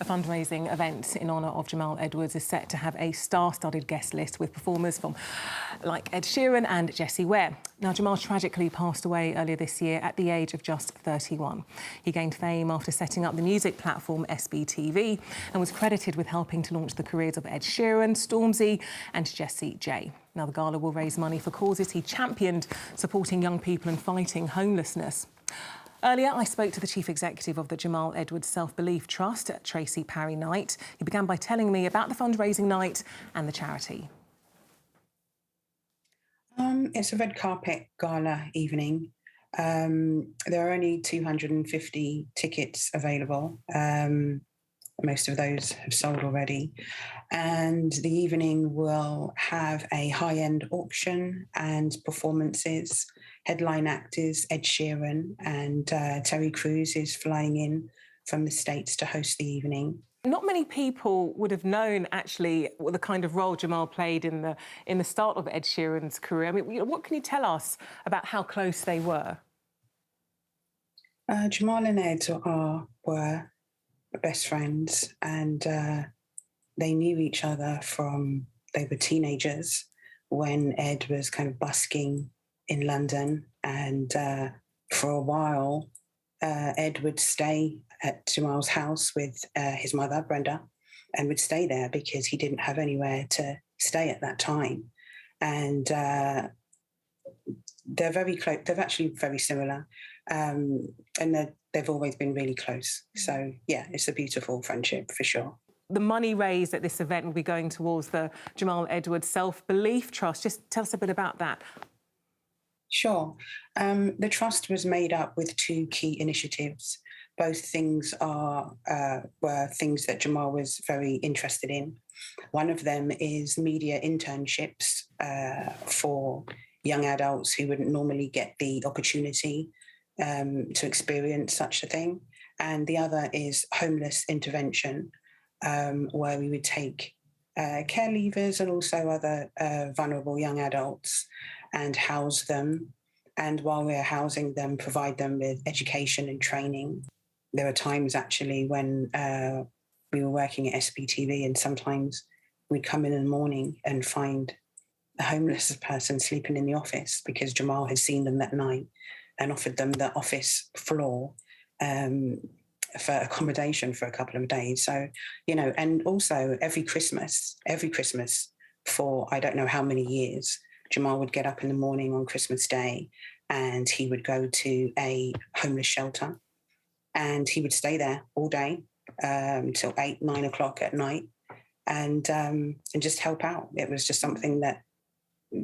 A fundraising event in honour of Jamal Edwards is set to have a star-studded guest list with performers from like Ed Sheeran and Jessie, Ware. Now, Jamal tragically passed away earlier this year at the age of just 31. He gained fame after setting up the music platform SBTV and was credited with helping to launch the careers of Ed Sheeran, Stormzy and Jessie J. Now, the gala will raise money for causes he championed, supporting young people and fighting homelessness. Earlier, I spoke to the chief executive of the Jamal Edwards Self-Belief Trust, Tracey Parry-Knight. He began by telling me about the fundraising night and the charity. It's a red carpet gala evening. There are only 250 tickets available. Most of those have sold already. And the evening will have a high-end auction and performances. Headline actors Ed Sheeran and Terry Crews is flying in from the States to host the evening. Not many people would have known, actually, the kind of role Jamal played in the start of Ed Sheeran's career. I mean, what can you tell us about how close they were? Jamal and Ed were best friends, and they knew each other from they were teenagers when Ed was kind of busking in London, and for a while Ed would stay at Jamal's house with his mother, Brenda, and would stay there because he didn't have anywhere to stay at that time. And they're very close. They're actually very similar, and they've always been really close. So, yeah, it's a beautiful friendship for sure. The money raised at this event will be going towards the Jamal Edwards Self-Belief Trust. Just tell us a bit about that. Sure. The trust was made up with two key initiatives. Both things were things that Jamal was very interested in. One of them is media internships for young adults who wouldn't normally get the opportunity to experience such a thing. And the other is homeless intervention, where we would take care leavers and also other vulnerable young adults and house them. And while we're housing them, provide them with education and training. There are times actually when we were working at SBTV, and sometimes we'd come in the morning and find a homeless person sleeping in the office because Jamal had seen them that night and offered them the office floor for accommodation for a couple of days. So, you know, and also every Christmas for I don't know how many years, Jamal would get up in the morning on Christmas Day and he would go to a homeless shelter and he would stay there all day till 8, 9 o'clock at night and just help out. It was just something that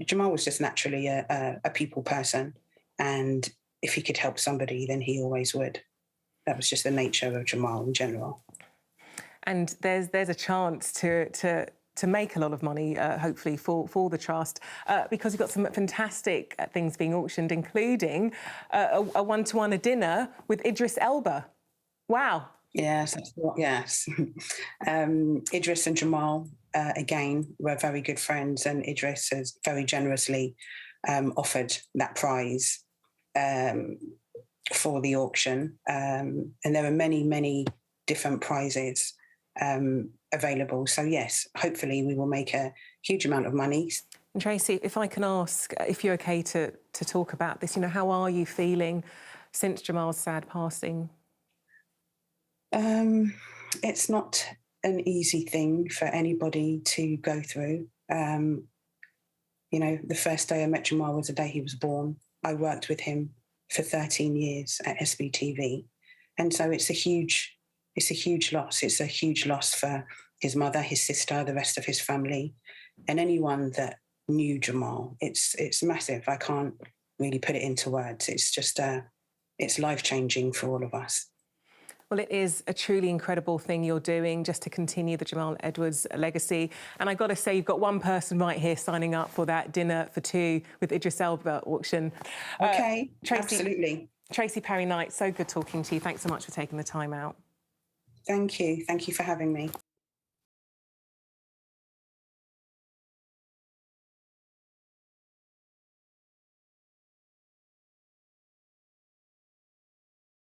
Jamal was just naturally a people person, and if he could help somebody, then he always would. That was just the nature of Jamal in general. And there's a chance to make a lot of money, hopefully, for the trust, because you've got some fantastic things being auctioned, including a one-to-one, a dinner with Idris Elba. Wow. Yes, yes. Idris and Jamal, again, were very good friends, and Idris has very generously offered that prize for the auction. And there are many, many different prizes available. So, yes, hopefully we will make a huge amount of money. And Tracey, if I can ask, if you're OK to talk about this, you know, how are you feeling since Jamal's sad passing? It's not an easy thing for anybody to go through. You know, the first day I met Jamal was the day he was born. I worked with him for 13 years at SBTV. And so it's a huge loss. It's a huge loss for his mother, his sister, the rest of his family, and anyone that knew Jamal. It's massive. I can't really put it into words. It's just, it's life-changing for all of us. Well, it is a truly incredible thing you're doing just to continue the Jamal Edwards legacy. And I've got to say, you've got one person right here signing up for that dinner for two with Idris Elba auction. OK, absolutely. Tracey Parry-Knight, so good talking to you. Thanks so much for taking the time out. Thank you. Thank you for having me.